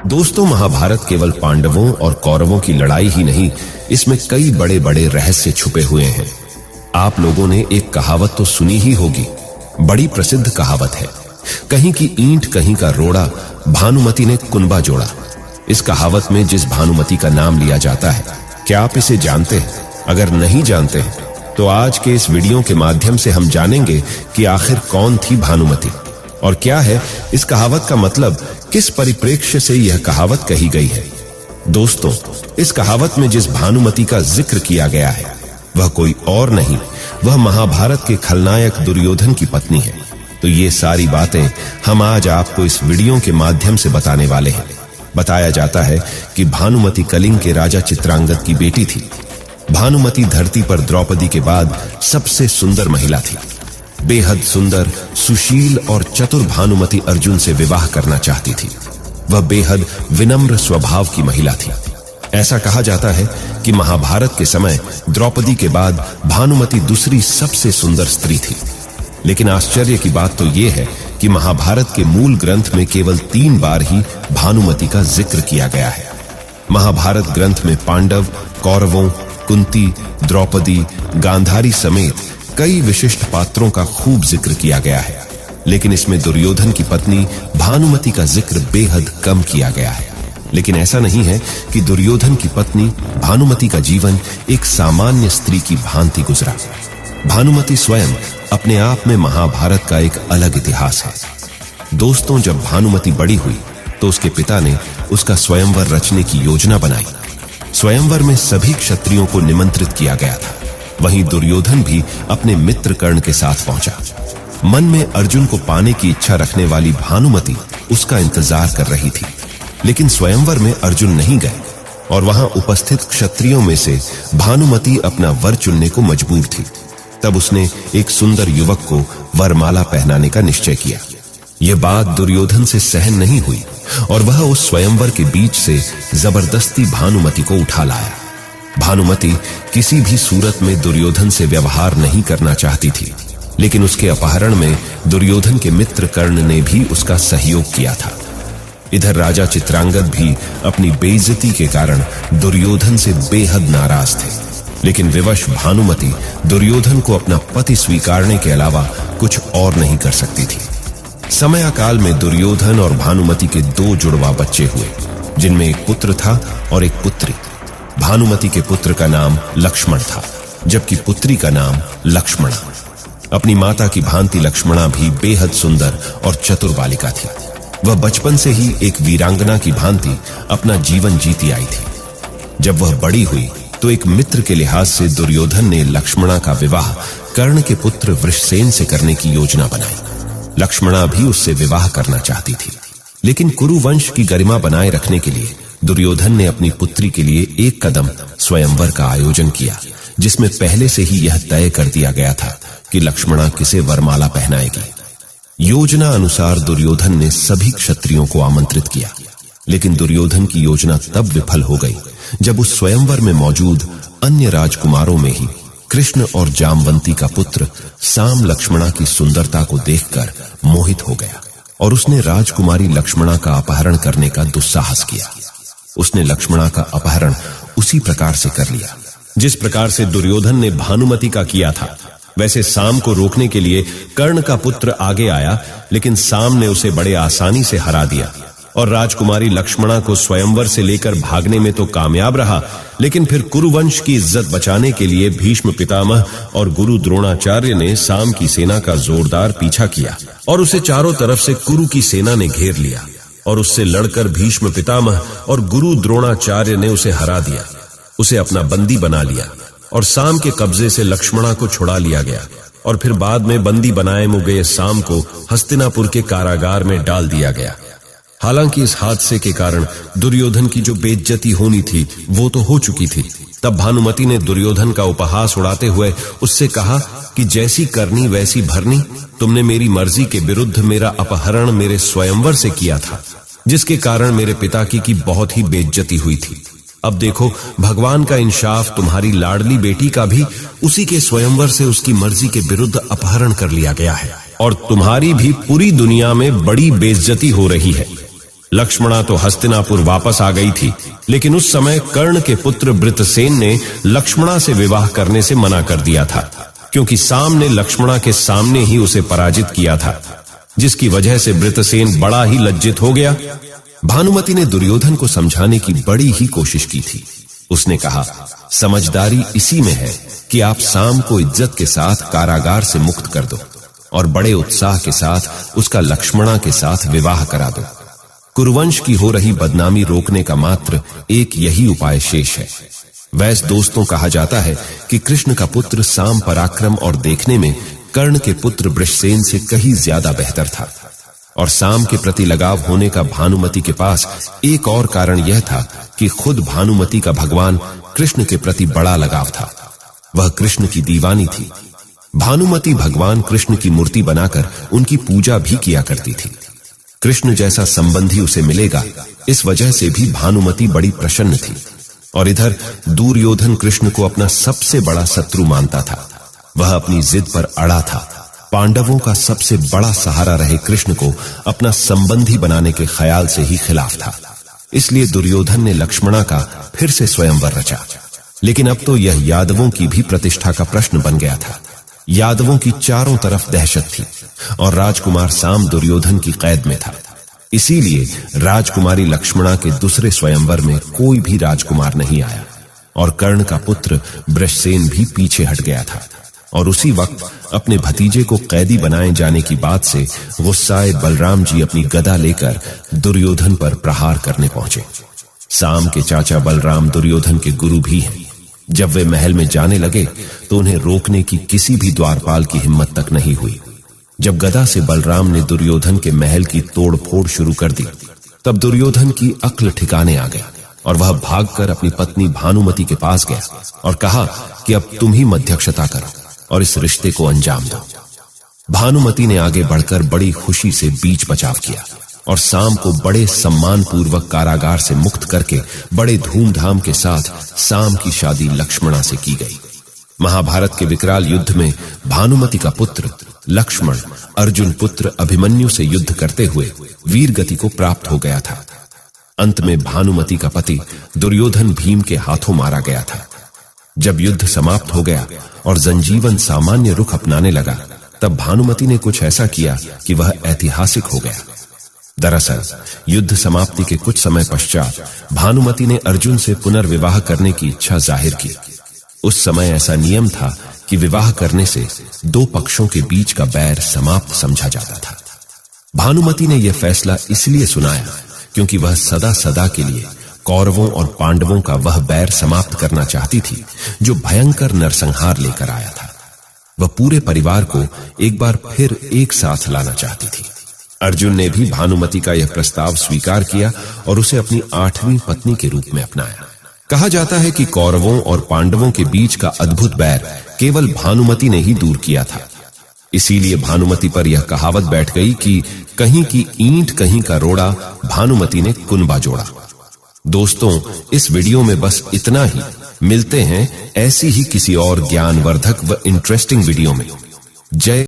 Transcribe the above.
दोस्तों, महाभारत केवल पांडवों और कौरवों की लड़ाई ही नहीं, इसमें कई बड़े बड़े रहस्य छुपे हुए हैं। आप लोगों ने एक कहावत तो सुनी ही होगी, बड़ी प्रसिद्ध कहावत है, कहीं की ईंट कहीं का रोड़ा, भानुमति ने कुनबा जोड़ा। इस कहावत में जिस भानुमति का नाम लिया जाता है, क्या आप इसे जानते हैं? अगर नहीं जानते हैं तो आज के इस वीडियो के माध्यम से हम जानेंगे कि आखिर कौन थी भानुमति और क्या है इस कहावत का मतलब, किस परिप्रेक्ष्य से यह कहावत कही गई है। दोस्तों, इस कहावत में जिस भानुमति का जिक्र किया गया है वह कोई और नहीं, वह महाभारत के खलनायक दुर्योधन की पत्नी है। तो ये सारी बातें हम आज आपको इस वीडियो के माध्यम से बताने वाले हैं। बताया जाता है कि भानुमति कलिंग के राजा चित्रांगद की बेटी थी। भानुमति धरती पर द्रौपदी के बाद सबसे सुंदर महिला थी। बेहद सुंदर, सुशील और चतुर भानुमति अर्जुन से विवाह करना चाहती थी। वह बेहद विनम्र स्वभाव की महिला थी। ऐसा कहा जाता है कि महाभारत के समय द्रौपदी के बाद भानुमति दूसरी सबसे सुंदर स्त्री थी। लेकिन आश्चर्य की बात तो यह है कि महाभारत के मूल ग्रंथ में केवल 3 बार ही भानुमति का जिक्र किया गया है। महाभारत ग्रंथ में पांडव, कौरवों, कुंती, द्रौपदी, गांधारी समेत कई विशिष्ट पात्रों का खूब जिक्र किया गया है, लेकिन इसमें दुर्योधन की पत्नी भानुमति का जिक्र बेहद कम किया गया है। लेकिन ऐसा नहीं है कि दुर्योधन की पत्नी भानुमति का जीवन एक सामान्य स्त्री की भांति गुजरा। भानुमति स्वयं अपने आप में महाभारत का एक अलग इतिहास है। दोस्तों, जब भानुमति बड़ी हुई तो उसके पिता ने उसका स्वयंवर रचने की योजना बनाई। स्वयंवर में सभी क्षत्रियों को निमंत्रित किया गया था। वहीं दुर्योधन भी अपने मित्र कर्ण के साथ पहुंचा। मन में अर्जुन को पाने की इच्छा रखने वाली भानुमति उसका इंतजार कर रही थी, लेकिन स्वयंवर में अर्जुन नहीं गए और वहां उपस्थित क्षत्रियों में से भानुमति अपना वर चुनने को मजबूर थी। तब उसने एक सुंदर युवक को वरमाला पहनाने का निश्चय किया। यह बात दुर्योधन से सहन नहीं हुई और वह उस स्वयंवर के बीच से जबरदस्ती भानुमति को उठा लाया। भानुमति किसी भी सूरत में दुर्योधन से व्यवहार नहीं करना चाहती थी, लेकिन उसके अपहरण में दुर्योधन के मित्र कर्ण ने भी उसका सहयोग किया था। इधर राजा चित्रांगद भी अपनी बेइज्जती के कारण दुर्योधन से बेहद नाराज थे, लेकिन विवश भानुमति दुर्योधन को अपना पति स्वीकारने के अलावा कुछ और नहीं कर सकती थी। समयाकाल में दुर्योधन और भानुमति के 2 जुड़वा बच्चे हुए, जिनमें एक पुत्र था और एक पुत्री। भानुमति के पुत्र का नाम लक्ष्मण था, जबकि पुत्री का नाम लक्ष्मणा। अपनी माता की भांति लक्ष्मणा भी बेहद सुंदर और चतुर बालिका थी। वह बचपन से ही एक वीरांगना की भांति अपना जीवन जीती आई थी। जब वह बड़ी हुई तो एक मित्र के लिहाज से दुर्योधन ने लक्ष्मणा का विवाह कर्ण के पुत्र वृषसेन से करने की योजना बनाई। लक्ष्मणा भी उससे विवाह करना चाहती थी, लेकिन कुरु वंश की गरिमा बनाए रखने के लिए दुर्योधन ने अपनी पुत्री के लिए एक कदम स्वयंवर का आयोजन किया, जिसमें पहले से ही यह तय कर दिया गया था कि लक्ष्मणा किसे वरमाला पहनाएगी। योजना अनुसार दुर्योधन ने सभी क्षत्रियों को आमंत्रित किया, लेकिन दुर्योधन की योजना तब विफल हो गई जब उस स्वयंवर में मौजूद अन्य राजकुमारों में ही कृष्ण और जामवंती का पुत्र साम लक्ष्मणा की सुंदरता को देखकर मोहित हो गया और उसने राजकुमारी लक्ष्मणा का अपहरण करने का दुस्साहस किया। उसने लक्ष्मणा का अपहरण उसी प्रकार से कर लिया जिस प्रकार से दुर्योधन ने भानुमति का किया था। वैसे साम को रोकने के लिए कर्ण का पुत्र आगे आया, लेकिन साम ने उसे बड़े आसानी से हरा दिया और राजकुमारी लक्ष्मणा को स्वयंवर से लेकर भागने में तो कामयाब रहा, लेकिन फिर कुरुवंश की इज्जत बचाने के लिए भीष्म पितामह और गुरु द्रोणाचार्य ने साम की सेना का जोरदार पीछा किया और उसे चारों तरफ से कुरु की सेना ने घेर लिया और उससे लड़कर भीष्म पितामह और गुरु द्रोणाचार्य ने उसे हरा दिया। उसे अपना बंदी बना लिया और साम के कब्जे से लक्ष्मणा को छुड़ा लिया गया और फिर बाद में बंदी बनाए गए साम को हस्तिनापुर के कारागार में डाल दिया गया। हालांकि इस हादसे के कारण दुर्योधन की जो बेइज्जती होनी थी वो तो हो चुकी थी। तब भानुमति ने दुर्योधन का उपहास उड़ाते हुए उससे कहा कि जैसी करनी वैसी भरनी, तुमने मेरी मर्जी के विरुद्ध मेरा अपहरण मेरे स्वयंवर से किया था, जिसके कारण मेरे पिता की बहुत ही बेइज्जती हुई थी। अब देखो, भगवान का इंसाफ, तुम्हारी लाडली बेटी का भी उसी के स्वयंवर से उसकी मर्जी के विरुद्ध अपहरण कर लिया गया है और तुम्हारी भी पूरी दुनिया में बड़ी बेइज्जती हो रही है। लक्ष्मणा तो हस्तिनापुर वापस आ गई थी, लेकिन उस समय कर्ण के पुत्र वृत्रसेन ने लक्ष्मणा से विवाह करने से मना कर दिया था, क्योंकि साम ने लक्ष्मणा के सामने ही उसे पराजित किया था, जिसकी वजह से वृत्रसेन बड़ा ही लज्जित हो गया। भानुमति ने दुर्योधन को समझाने की बड़ी ही कोशिश की थी। उसने कहा, समझदारी इसी में है कि आप साम को इज्जत के साथ कारागार से मुक्त कर दो और बड़े उत्साह के साथ उसका लक्ष्मणा के साथ विवाह करा दो। कुरुवंश की हो रही बदनामी रोकने का मात्र एक यही उपाय शेष है। वैसे दोस्तों, कहा जाता है कि कृष्ण का पुत्र साम पराक्रम और देखने में कर्ण के पुत्र वृषसेन से कहीं ज्यादा बेहतर था, और साम के प्रति लगाव होने का भानुमति के पास एक और कारण यह था कि खुद भानुमति का भगवान कृष्ण के प्रति बड़ा लगाव था। वह कृष्ण की दीवानी थी। भानुमति भगवान कृष्ण की मूर्ति बनाकर उनकी पूजा भी किया करती थी। कृष्ण जैसा संबंधी उसे मिलेगा, इस वजह से भी भानुमति बड़ी प्रसन्न थी। और इधर दुर्योधन कृष्ण को अपना सबसे बड़ा शत्रु मानता था। वह अपनी जिद पर अड़ा था। पांडवों का सबसे बड़ा सहारा रहे कृष्ण को अपना संबंधी बनाने के ख्याल से ही खिलाफ था। इसलिए दुर्योधन ने लक्ष्मणा का फिर से स्वयंवर रचा। लेकिन अब तो यह यादवों की भी प्रतिष्ठा का प्रश्न बन गया था। यादवों की चारों तरफ दहशत थी और राजकुमार साम दुर्योधन की कैद में था। इसीलिए राजकुमारी लक्ष्मणा के दूसरे स्वयंवर में कोई भी राजकुमार नहीं आया और कर्ण का पुत्र वृषसेन भी पीछे हट गया था। और उसी वक्त अपने भतीजे को कैदी बनाए जाने की बात से गुस्साए बलराम जी अपनी गदा लेकर दुर्योधन पर प्रहार करने पहुंचे। साम के चाचा बलराम दुर्योधन के गुरु भी हैं। जब वे महल में जाने लगे तो उन्हें रोकने की किसी भी द्वारपाल की हिम्मत तक नहीं हुई। जब गदा से बलराम ने दुर्योधन के महल की तोड़फोड़ शुरू कर दी, तब दुर्योधन की अक्ल ठिकाने आ गया और वह भागकर अपनी पत्नी भानुमति के पास गया और कहा कि अब तुम ही मध्यक्षता करो और इस रिश्ते को अंजाम दो। भानुमति ने आगे बढ़कर बड़ी खुशी से बीच बचाव किया और साम को बड़े सम्मान पूर्वक कारागार से मुक्त करके बड़े धूमधाम के साथ साम की शादी लक्ष्मणा से की गई। महाभारत के विकराल युद्ध में भानुमति का पुत्र लक्ष्मण अर्जुन पुत्र अभिमन्यु से युद्ध करते हुए वीर गति को प्राप्त हो गया था। अंत में भानुमति का पति दुर्योधन भीम के हाथों मारा गया था। जब युद्ध समाप्त हो गया और जनजीवन सामान्य रुख अपनाने लगा, तब भानुमति ने कुछ ऐसा किया कि वह ऐतिहासिक हो गया। दरअसल युद्ध समाप्ति के कुछ समय पश्चात भानुमति ने अर्जुन से पुनर्विवाह करने की इच्छा जाहिर की। उस समय ऐसा नियम था कि विवाह करने से दो पक्षों के बीच का बैर समाप्त समझा जाता था। भानुमति ने यह फैसला इसलिए सुनाया क्योंकि वह सदा सदा के लिए कौरवों और पांडवों का वह बैर समाप्त करना चाहती थी जो भयंकर नरसंहार लेकर आया था। वह पूरे परिवार को एक बार फिर एक साथ लाना चाहती थी। अर्जुन ने भी भानुमति का यह प्रस्ताव स्वीकार किया और उसे अपनी 8वीं पत्नी के रूप में अपनाया। कहा जाता है कि कौरवों और पांडवों के बीच का अद्भुत बैर केवल भानुमति ने ही दूर किया था। इसीलिए भानुमति पर यह कहावत बैठ गई कि कहीं की ईंट कहीं का रोड़ा, भानुमति ने कुनबा जोड़ा। दोस्तों, इस वीडियो में बस इतना ही। मिलते हैं ऐसी ही किसी और ज्ञानवर्धक व इंटरेस्टिंग वीडियो में। जय